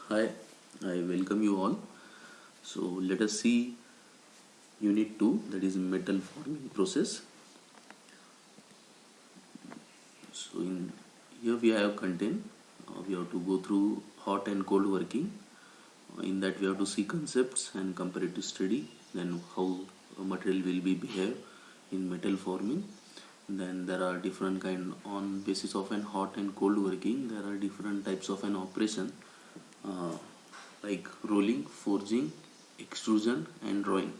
Hi, I welcome you all. So let us see Unit 2, that is metal forming process. So in here we have content. We have to go through hot and cold working. In that we have to see concepts and comparative study. Then how a material will be behave in metal forming. Then there are different kind on basis of an hot and cold working. There are different types of an operation. Uh, like rolling, forging, extrusion and drawing.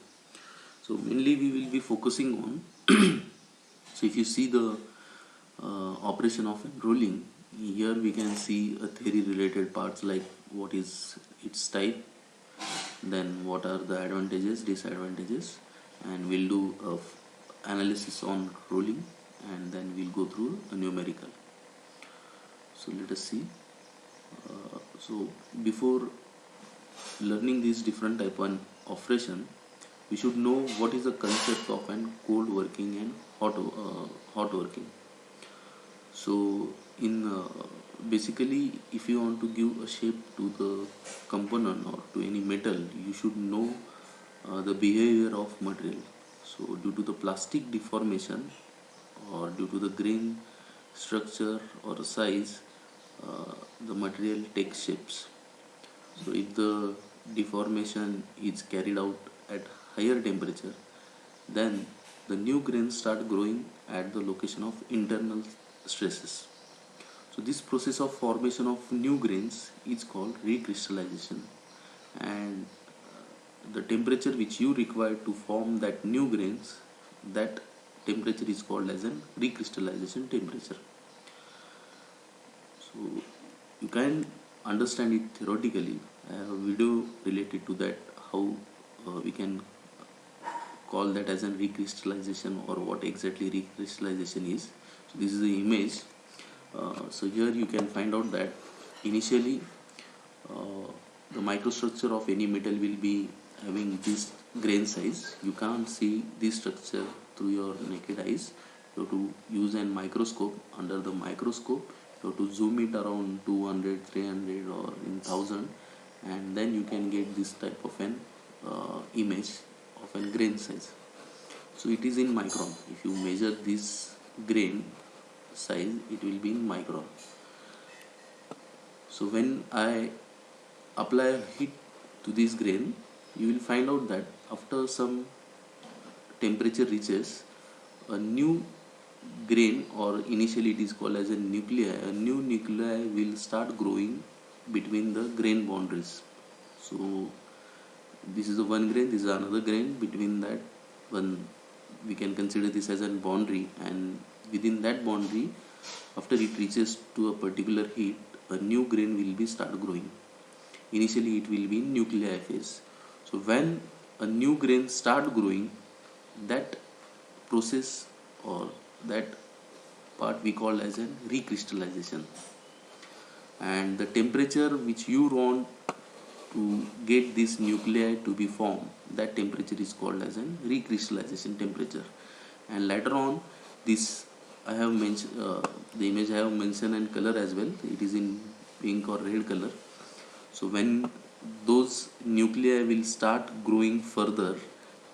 So mainly we will be focusing on so if you see the operation of rolling, here we can see a theory related parts like what is its type, then what are the advantages, disadvantages, and we'll do analysis on rolling, and then we'll go through a numerical. So let us see. So before learning these different type of operation, we should know what is the concept of an cold working and hot working. So in basically, if you want to give a shape to the component or to any metal, you should know the behavior of material. So due to the plastic deformation or due to the grain structure or size, the material takes shapes. So if the deformation is carried out at higher temperature, then the new grains start growing at the location of internal stresses. So this process of formation of new grains is called recrystallization, and the temperature which you require to form that new grains, that temperature is called as an recrystallization temperature. So you can understand it theoretically. I have a video related to that, how we can call that as an recrystallization or what exactly recrystallization is. So this is the image. So here you can find out that initially uh, the microstructure of any metal will be having this grain size. You can't see this structure through your naked eyes. You have to use a microscope. Under the microscope, you have to zoom it around 200, 300 or in 1000, and then you can get this type of an image of a grain size. So it is in micron. If you measure this grain size, it will be in micron. So when I apply heat to this grain, you will find out that after some temperature reaches, a new grain, or initially it is called as a nuclei, a new nuclei will start growing between the grain boundaries. So this is the one grain, this is another grain. Between that one, we can consider this as a boundary, and within that boundary, after it reaches to a particular heat, a new grain will be start growing. Initially it will be in nuclei phase. So when a new grain start growing, that process or that part we call as a recrystallization, and the temperature which you want to get this nuclei to be formed, that temperature is called as a recrystallization temperature. And later on, this I have mentioned, the image I have mentioned in color as well, it is in pink or red color. So when those nuclei will start growing further,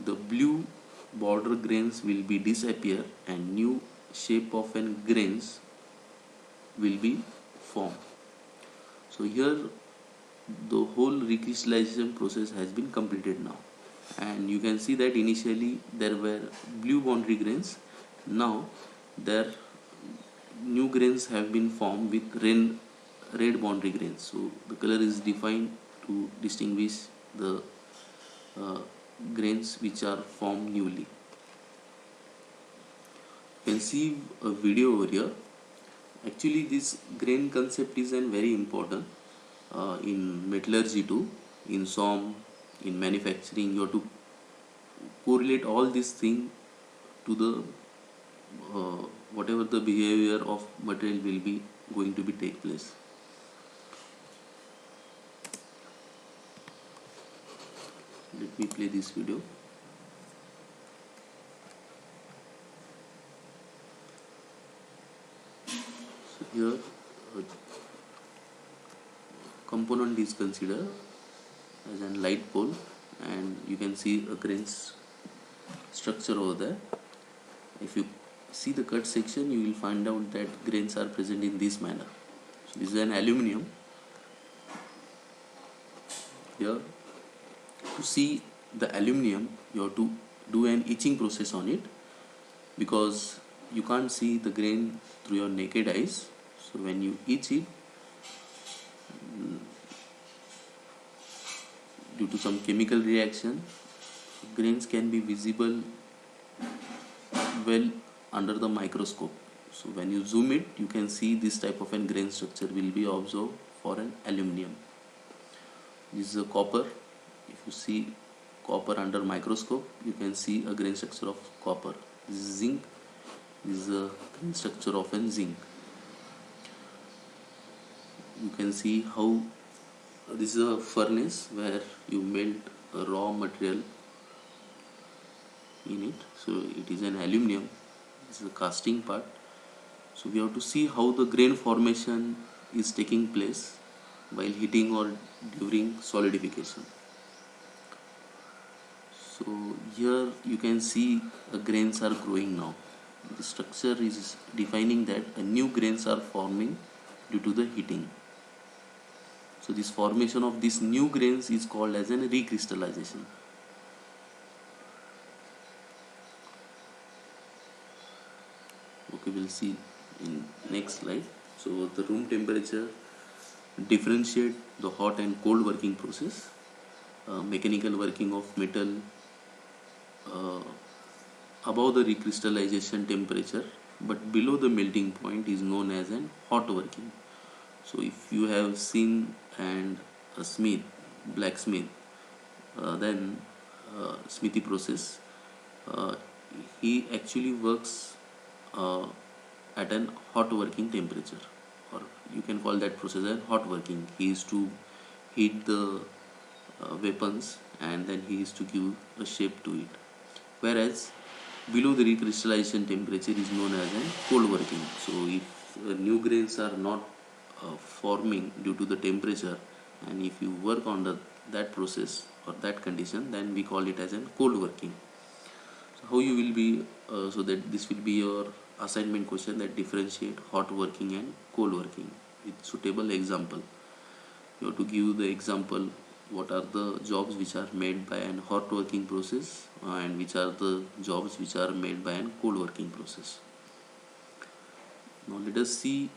the blue border grains will be disappear and new shape of an grains will be formed. So here the whole recrystallization process has been completed now, and you can see that initially there were blue boundary grains. Now their new grains have been formed with red boundary grains. So the color is defined to distinguish the uh, grains which are formed newly. You can see a video over here. Actually this grain concept is an very important in metallurgy too, in SOM, in manufacturing. You have to correlate all these things to the whatever the behavior of material will be going to be take place. Let me play this video. So here component is considered as a light pole, and you can see a grains structure over there. If you see the cut section, you will find out that grains are present in this manner. So this is an aluminium. Here, to see the aluminium, you have to do an etching process on it, because you can't see the grain through your naked eyes. So when you etch it, due to some chemical reaction, grains can be visible well under the microscope. So when you zoom it, you can see this type of a grain structure will be observed for an aluminium. This is a copper. If you see copper under microscope, you can see a grain structure of copper. This is zinc. This is a grain structure of a zinc. You can see how this is a furnace where you melt a raw material in it. So it is an aluminium. This is the casting part. So we have to see how the grain formation is taking place while heating or during solidification. So here you can see the grains are growing now. The structure is defining that a new grains are forming due to the heating. So this formation of these new grains is called as an recrystallization. Okay, we'll see in next slide. So the room temperature differentiate the hot and cold working process. Mechanical working of metal above the recrystallization temperature but below the melting point is known as an hot working. So if you have seen and a smith, blacksmith, then smithy process, he actually works at an hot working temperature, or you can call that process as hot working. He is to heat the weapons and then he is to give a shape to it. Whereas below the recrystallization temperature is known as an cold working. So if new grains are not forming due to the temperature, and if you work on that process or that condition, then we call it as an cold working. So how you will be so that this will be your assignment question, that differentiate hot working and cold working with suitable example. You have to give the example, what are the jobs which are made by an hot working process and which are the jobs which are made by an cold working process. Now let us see